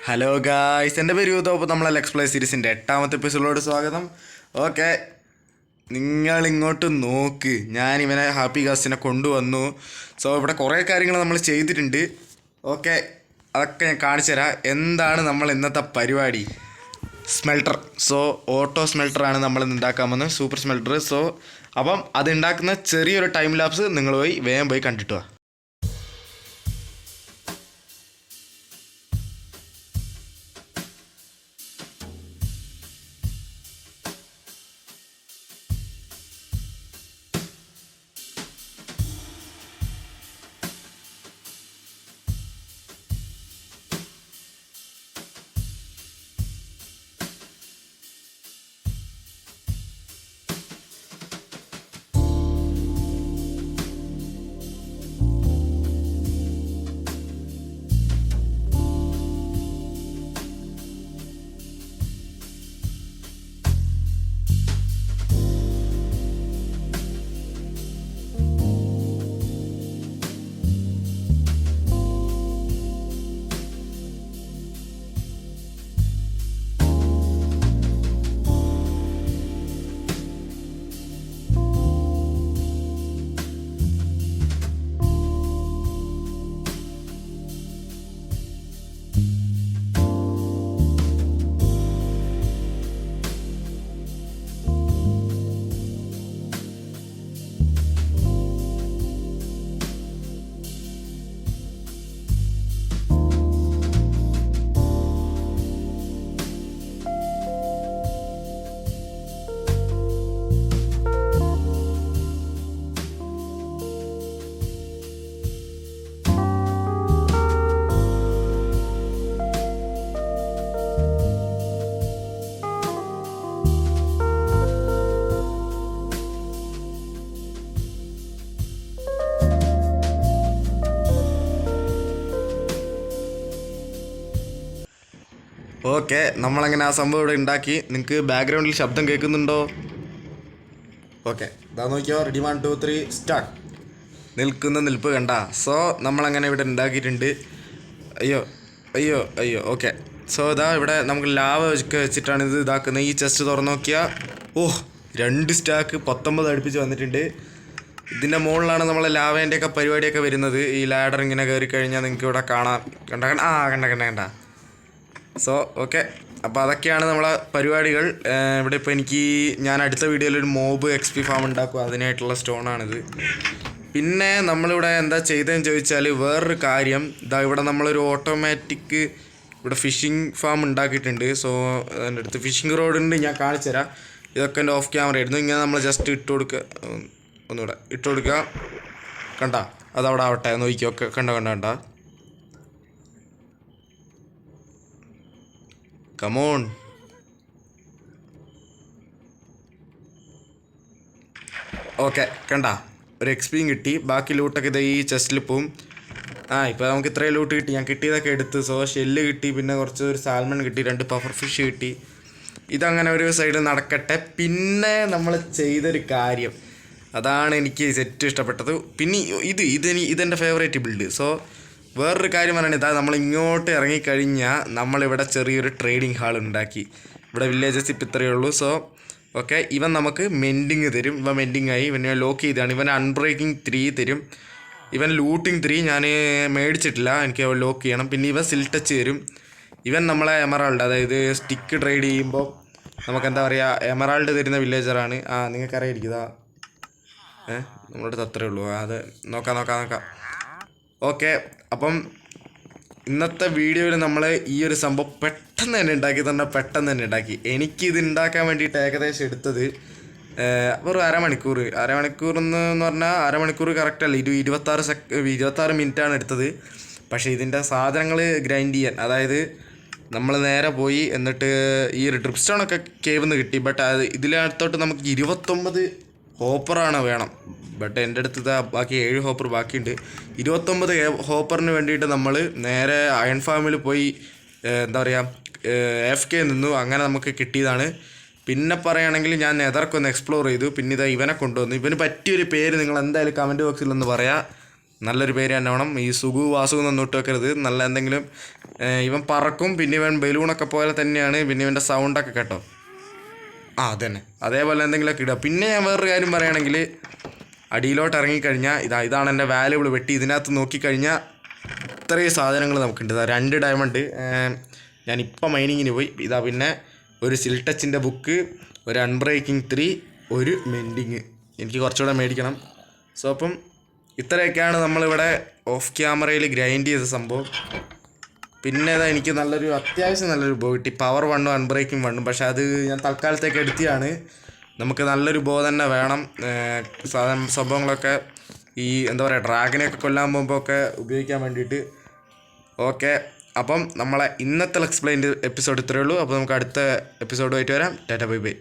Hello guys, എൻ്റെ പേര് youth. അപ്പോൾ നമ്മളെ ലെക്സ് പ്ലേ സീരീസിൻ്റെ 8ാമത്തെ എപ്പിസോഡിലോട് സ്വാഗതം. ഓക്കെ, നിങ്ങളിങ്ങോട്ട് നോക്ക്, ഞാൻ ഇവനെ ഹാപ്പി ഗാസ്റ്റിനെ കൊണ്ടുവന്നു. സോ ഇവിടെ കുറേ കാര്യങ്ങൾ നമ്മൾ ചെയ്തിട്ടുണ്ട്. ഓക്കെ, അതൊക്കെ ഞാൻ കാണിച്ചു തരാം. എന്താണ് നമ്മൾ ഇന്നത്തെ പരിപാടി? സ്മെൽട്ടർ. സോ ഓട്ടോ സ്മെൽട്ടറാണ് നമ്മൾ ഇന്ന് ഉണ്ടാക്കാൻ പോകുന്നത്, സൂപ്പർ സ്മെൽട്ടർ. സോ അപ്പം അതുണ്ടാക്കുന്ന ചെറിയൊരു ടൈം ലാപ്സ് നിങ്ങൾ വേഗം പോയി കണ്ടിട്ട് വാ. ഓക്കെ, നമ്മളങ്ങനെ ആ സംഭവം ഇവിടെ ഉണ്ടാക്കി. നിങ്ങൾക്ക് ബാക്ക്ഗ്രൗണ്ടിൽ ശബ്ദം കേൾക്കുന്നുണ്ടോ? ഓക്കെ, ഇതാ നോക്കിയോ. Ready 1 2 3 start. നിൽക്കുന്ന നിൽപ്പ് കണ്ട. സോ നമ്മളങ്ങനെ ഇവിടെ ഉണ്ടാക്കിയിട്ടുണ്ട്. അയ്യോ അയ്യോ അയ്യോ. ഓക്കെ, സോ ഇതാ ഇവിടെ നമുക്ക് ലാവ വെച്ചിട്ടാണ് ഇത് ഇതാക്കുന്നത്. ഈ ചെസ്റ്റ് തുറന്നു നോക്കിയാൽ 2 സ്റ്റാക്ക് 19 അടുപ്പിച്ച് വന്നിട്ടുണ്ട്. ഇതിൻ്റെ മുകളിലാണ് നമ്മളെ ലാവേൻ്റെയൊക്കെ പരിപാടിയൊക്കെ വരുന്നത്. ഈ ലാഡർ ഇങ്ങനെ കയറി കഴിഞ്ഞാൽ നിങ്ങൾക്ക് ഇവിടെ കാണാം. കണ്ട. സോ ഓക്കെ, അപ്പോൾ അതൊക്കെയാണ് നമ്മളെ പരിപാടികൾ. ഇവിടെ ഇപ്പോൾ ഞാൻ അടുത്ത വീഡിയോയിലൊരു മോബ് XP ഫാം ഉണ്ടാക്കും, അതിനായിട്ടുള്ള സ്റ്റോണാണിത്. പിന്നെ നമ്മളിവിടെ എന്താ ചെയ്തതെന്ന് ചോദിച്ചാൽ വേറൊരു കാര്യം, ഇവിടെ നമ്മളൊരു ഓട്ടോമാറ്റിക് ഇവിടെ ഫിഷിംഗ് ഫാം ഉണ്ടാക്കിയിട്ടുണ്ട്. സോ എൻ്റെ അടുത്ത് ഫിഷിംഗ് റോഡുണ്ട്, ഞാൻ കാണിച്ചു തരാം. ഇതൊക്കെ എൻ്റെ ഓഫ് ക്യാമറ ആയിരുന്നു. ഇങ്ങനെ നമ്മൾ ജസ്റ്റ് ഇട്ട് കൊടുക്കുക. കണ്ട, അതവിടെ ആവട്ടെ, നോക്കിയൊക്കെ കണ്ട. കമോൺ. ഓക്കെ, കണ്ട, ഒരു XPയും കിട്ടി. ബാക്കി ലൂട്ടൊക്കെ ഇത് ഈ ചെസ്റ്റിൽ പോവും. ഇപ്പോൾ നമുക്ക് ഇത്രയും ലൂട്ട് കിട്ടി. ഞാൻ കിട്ടിയതൊക്കെ എടുത്ത്. സോ ഷെല്ല് കിട്ടി, പിന്നെ കുറച്ച് ഒരു സാൽമൺ കിട്ടി, 2 പഫർ ഫിഷ് കിട്ടി. ഇതങ്ങനെ ഒരു സൈഡ് നടക്കട്ടെ. പിന്നെ നമ്മൾ ചെയ്തൊരു കാര്യം, അതാണ് എനിക്ക് ഏറ്റവും ഇഷ്ടപ്പെട്ടത്. പിന്നെ ഇതെൻ്റെ ഫേവറേറ്റ് ബിൽഡ്. സോ വേറൊരു കാര്യം പറയുന്നത്, ഇതാ നമ്മൾ ഇങ്ങോട്ട് ഇറങ്ങിക്കഴിഞ്ഞാൽ നമ്മളിവിടെ ചെറിയൊരു ട്രേഡിംഗ് ഹാൾ ഉണ്ടാക്കി. ഇവിടെ വില്ലേജസ് ഇപ്പം ഇത്രയേ ഉള്ളൂ. സോ ഓക്കെ, ഇവൻ നമുക്ക് മെൻഡിങ് തരും. ഇവൻ മെൻഡിങ് ആയി. ഇവൻ ലോക്ക് ചെയ്താണ്. ഇവൻ അൺബ്രേക്കിംഗ് 3 തരും. ഇവൻ ലൂട്ടിങ് 3 ഞാൻ മേടിച്ചിട്ടില്ല, എനിക്ക് ലോക്ക് ചെയ്യണം. പിന്നെ ഇവൻ സിൽ ടച്ച് തരും. ഇവൻ നമ്മളെ എമറാൾഡ്, അതായത് സ്റ്റിക്ക് ട്രേഡ് ചെയ്യുമ്പോൾ നമുക്ക് എന്താ പറയുക, എമറാൾഡ് തരുന്ന വില്ലേജറാണ്. നിങ്ങൾക്കറിയായിരിക്കും. നമ്മുടെ അടുത്ത് അത്രയേ ഉള്ളൂ. അത് നോക്കാം. ഓക്കെ, അപ്പം ഇന്നത്തെ വീഡിയോയിൽ നമ്മൾ ഈ ഒരു സംഭവം പെട്ടെന്ന് തന്നെ ഉണ്ടാക്കി. എനിക്കിത് ഉണ്ടാക്കാൻ വേണ്ടിയിട്ട് ഏകദേശം എടുത്തത് ഒരു അരമണിക്കൂർ എന്ന് പറഞ്ഞാൽ അരമണിക്കൂർ കറക്റ്റല്ല, 26 മിനിറ്റാണ് എടുത്തത്. പക്ഷേ ഇതിൻ്റെ സാധനങ്ങൾ ഗ്രൈൻഡ് ചെയ്യാൻ, അതായത് നമ്മൾ നേരെ പോയി എന്നിട്ട് ഈ ഒരു ഡ്രിപ്പ് സ്റ്റോണൊക്കെ കേവിൽ നിന്ന് കിട്ടി. ബട്ട് ഇതിനകത്തോട്ട് നമുക്ക് 29 ഹോപ്പറാണ് വേണം. ബട്ട് എൻ്റെ അടുത്ത് ബാക്കി 7 ഹോപ്പർ ബാക്കിയുണ്ട്. 29 ഹോപ്പറിന് വേണ്ടിയിട്ട് നമ്മൾ നേരെ അയൺ ഫാമിൽ പോയി എന്താ പറയുക AFK നിന്നു. അങ്ങനെ നമുക്ക് കിട്ടിയതാണ്. പിന്നെ പറയുകയാണെങ്കിൽ ഞാൻ നെതർക്കൊന്ന് എക്സ്പ്ലോർ ചെയ്തു. പിന്നെ ഇതാ ഇവനെ കൊണ്ടുവന്നു. ഇവന് പറ്റിയൊരു പേര് നിങ്ങൾ എന്തായാലും കമൻറ്റ് ബോക്സിൽ ഒന്ന് പറയാം. നല്ലൊരു പേര് തന്നെ വേണം. ഈ സുഖു വാസു എന്നൊന്നും ഇട്ട് വെക്കരുത്. നല്ല എന്തെങ്കിലും ഇവൻ പറക്കും, പിന്നെ ഇവൻ ബലൂണൊക്കെ പോലെ തന്നെയാണ്, പിന്നെ ഇവൻ്റെ സൗണ്ടൊക്കെ കേട്ടോ. അതന്നെ അതേപോലെ എന്തെങ്കിലുമൊക്കെ ഇടുക. പിന്നെ ഞാൻ വേറൊരു കാര്യം പറയുകയാണെങ്കിൽ, അടിയിലോട്ട് ഇറങ്ങിക്കഴിഞ്ഞാൽ ഇതാണ് എൻ്റെ വാല്യുബിൾ വെട്ടി. ഇതിനകത്ത് നോക്കിക്കഴിഞ്ഞാൽ ഇത്രയും സാധനങ്ങൾ നമുക്കുണ്ട്. 2 ഡയമണ്ട് ഞാനിപ്പോൾ മൈനിങ്ങിന് പോയി. പിന്നെ ഒരു സിൽ ടച്ചിൻ്റെ ബുക്ക്, ഒരു അൺബ്രേക്കിംഗ് 3, ഒരു മെൻഡിങ്. എനിക്ക് കുറച്ചുകൂടെ മേടിക്കണം. സോ അപ്പം ഇത്രയൊക്കെയാണ് നമ്മളിവിടെ ഓഫ് ക്യാമറയിൽ ഗ്രൈൻഡ് ചെയ്ത സംഭവം. പിന്നെ എനിക്ക് അത്യാവശ്യം നല്ലൊരു ബോ കിട്ടി. പവർ 1ഉം അൺബ്രേക്കിംഗ് 1ഉം. പക്ഷേ അത് ഞാൻ തൽക്കാലത്തേക്ക് എടുത്തിയാണ്. നമുക്ക് നല്ലൊരു ബോ തന്നെ വേണം. സംഭവങ്ങളൊക്കെ ഈ എന്താ പറയുക, ഡ്രാഗനെയൊക്കെ കൊല്ലാൻ പോകുമ്പോൾ ഒക്കെ ഉപയോഗിക്കാൻ വേണ്ടിയിട്ട്. ഓക്കെ, അപ്പം നമ്മളെ ഇന്നത്തെ എക്സ്പ്ലെയിൻഡ് എപ്പിസോഡ് ഇത്രയേ ഉള്ളൂ. അപ്പോൾ നമുക്ക് അടുത്ത എപ്പിസോഡുമായിട്ട് വരാം. Tata bye bye.